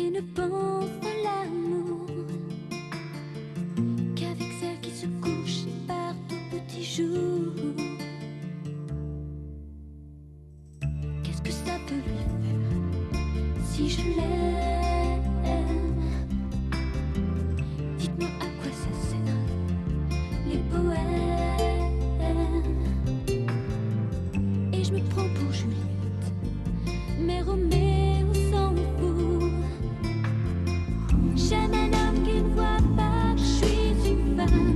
et ne pense à l'amour qu'avec celle qui se couche par tout petit jour. Qu'est-ce que ça peut lui faire si je l'aime? Dites-moi à quoi ça sert les poèmes. Et je me prends pour Juliette, mais Roméo s'en fout. J'aime un homme qui ne voit pas que je suis une femme.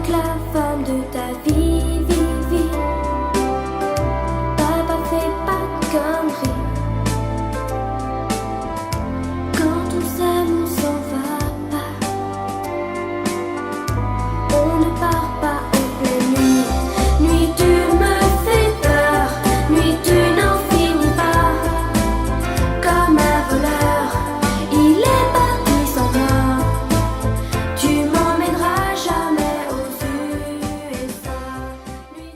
avec la femme de ta vie, vie, vie. Papa fait pas de conneries. Quand on s'aime, on s'en va pas. On ne part pas en pleine nuit. Nuit, tu me fais peur. Nuit, tu n'en finis pas. Comme un voleur, il est parti sans moi. Tu m'emmèneras jamais aux USA. Nuit,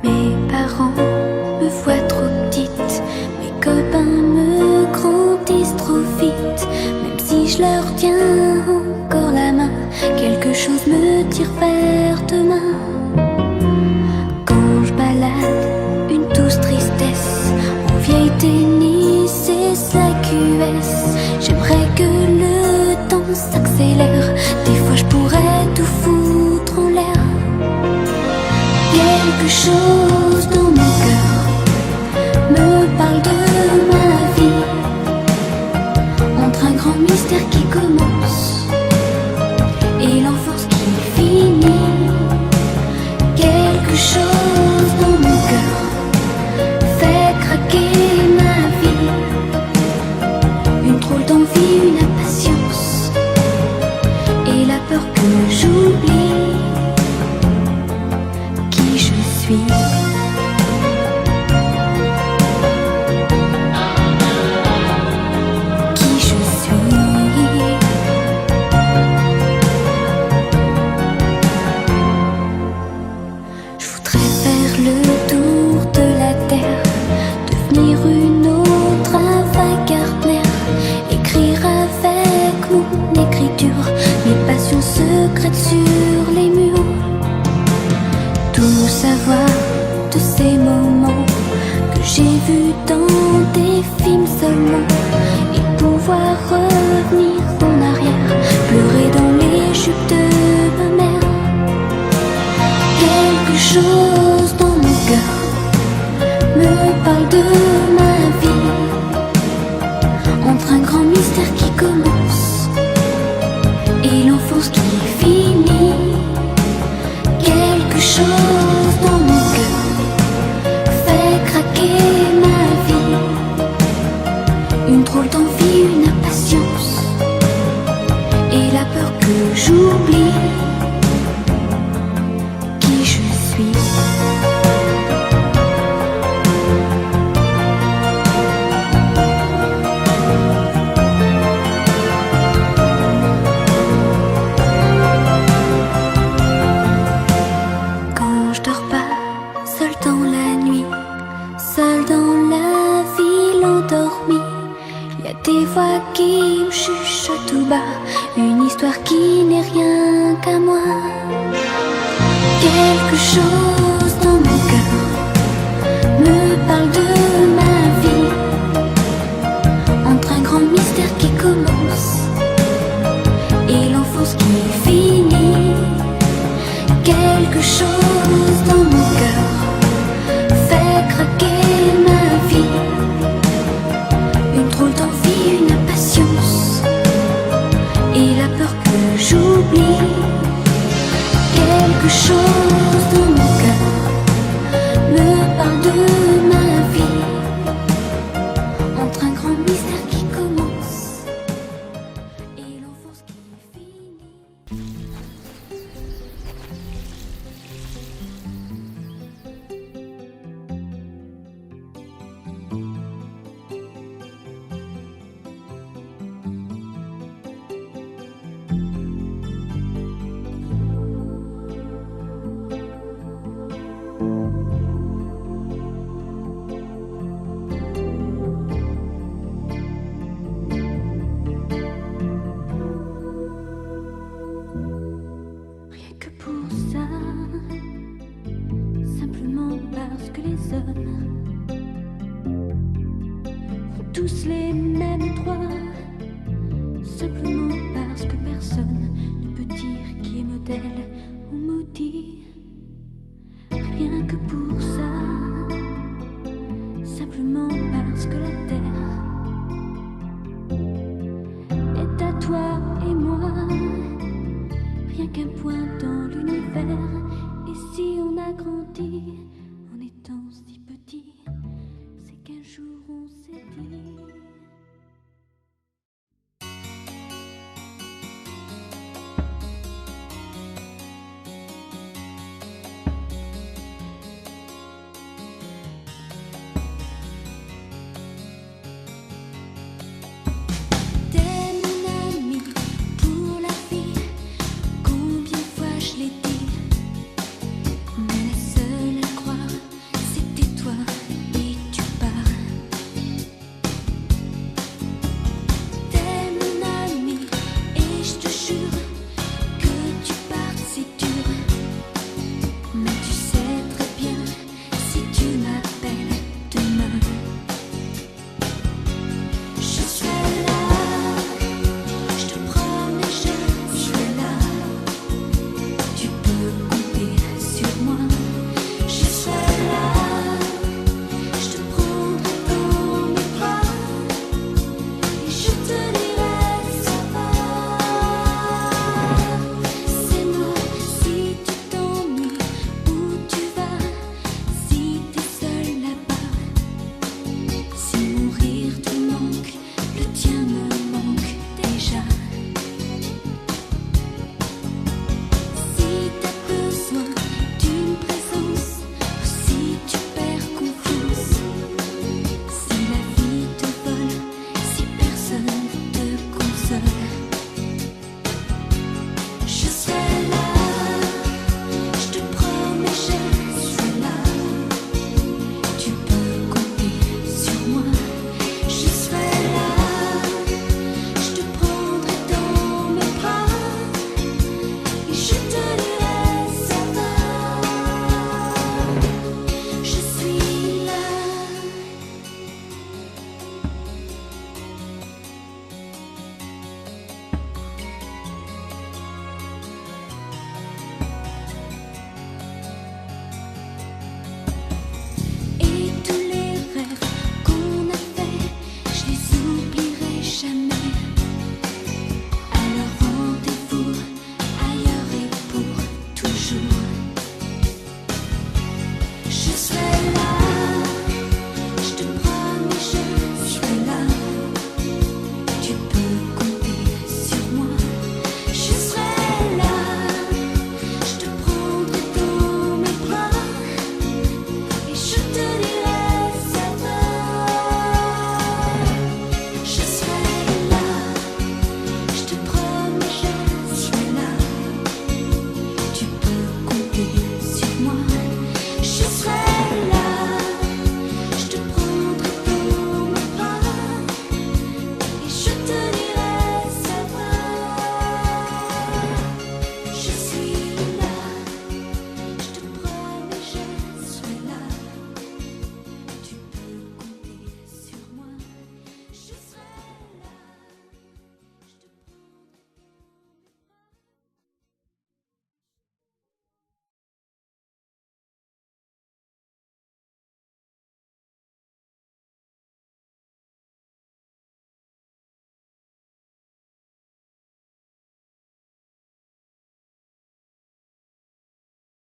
Mes parents me voient trop petite, mes copains me grandissent trop vite. Même si je leur tiens encore la main, quelque chose me tire vers demain. Quand je balade une douce tristesse en vieille tennis et sa QS, j'aimerais que le temps s'accélère. Des fois je pourrais tout foutre en l'air. Quelque chose dans mon cœur me parle de ma vie, entre un grand mystère qui commence et l'enfance qui finit. Quelque chose dans mon cœur fait craquer ma vie, une drôle d'envie, une impatience et la peur que j'oublie qui je suis. Qui je suis. Je voudrais faire le tour de la terre, devenir une autre, un Wagner, écrire avec mon écriture mes passions secrètes sur les murs. Tout savoir de ces moments que j'ai vus dans des films seulement, et pouvoir revenir en arrière, pleurer dans les jupes de ma mère. Quelque chose dans mon cœur me parle de ma vie, entre un grand mystère qui commence et l'enfance qui finit. Quelque chose dans mon cœur fait craquer ma vie, une drôle d'envie, une impatience et la peur que j'oublie qui je suis. Quand je dors pas, seul dans la nuit, seul dans la ville endormie, y a des voix qui me chuchotent tout bas, une histoire qui n'est rien qu'à moi. Quelque chose dans mon cœur me parle de ma vie, entre un grand mystère qui commence et l'enfance qui finit. Quelque chose dans mon cœur fait craquer ma vie, une drôle d'envie, une impatience et la peur que j'oublie. Quelque chose dans mon cœur me parle de ma vie, entre un grand mystère qui commence et l'enfance qui finit. tous les mêmes droits, simplement parce que personne ne peut dire qui est moderne. belle ou maudite, rien que pour ça, simplement parce que la terre est à toi et moi, rien qu'un point dans l'univers. Et si on a grandi en étant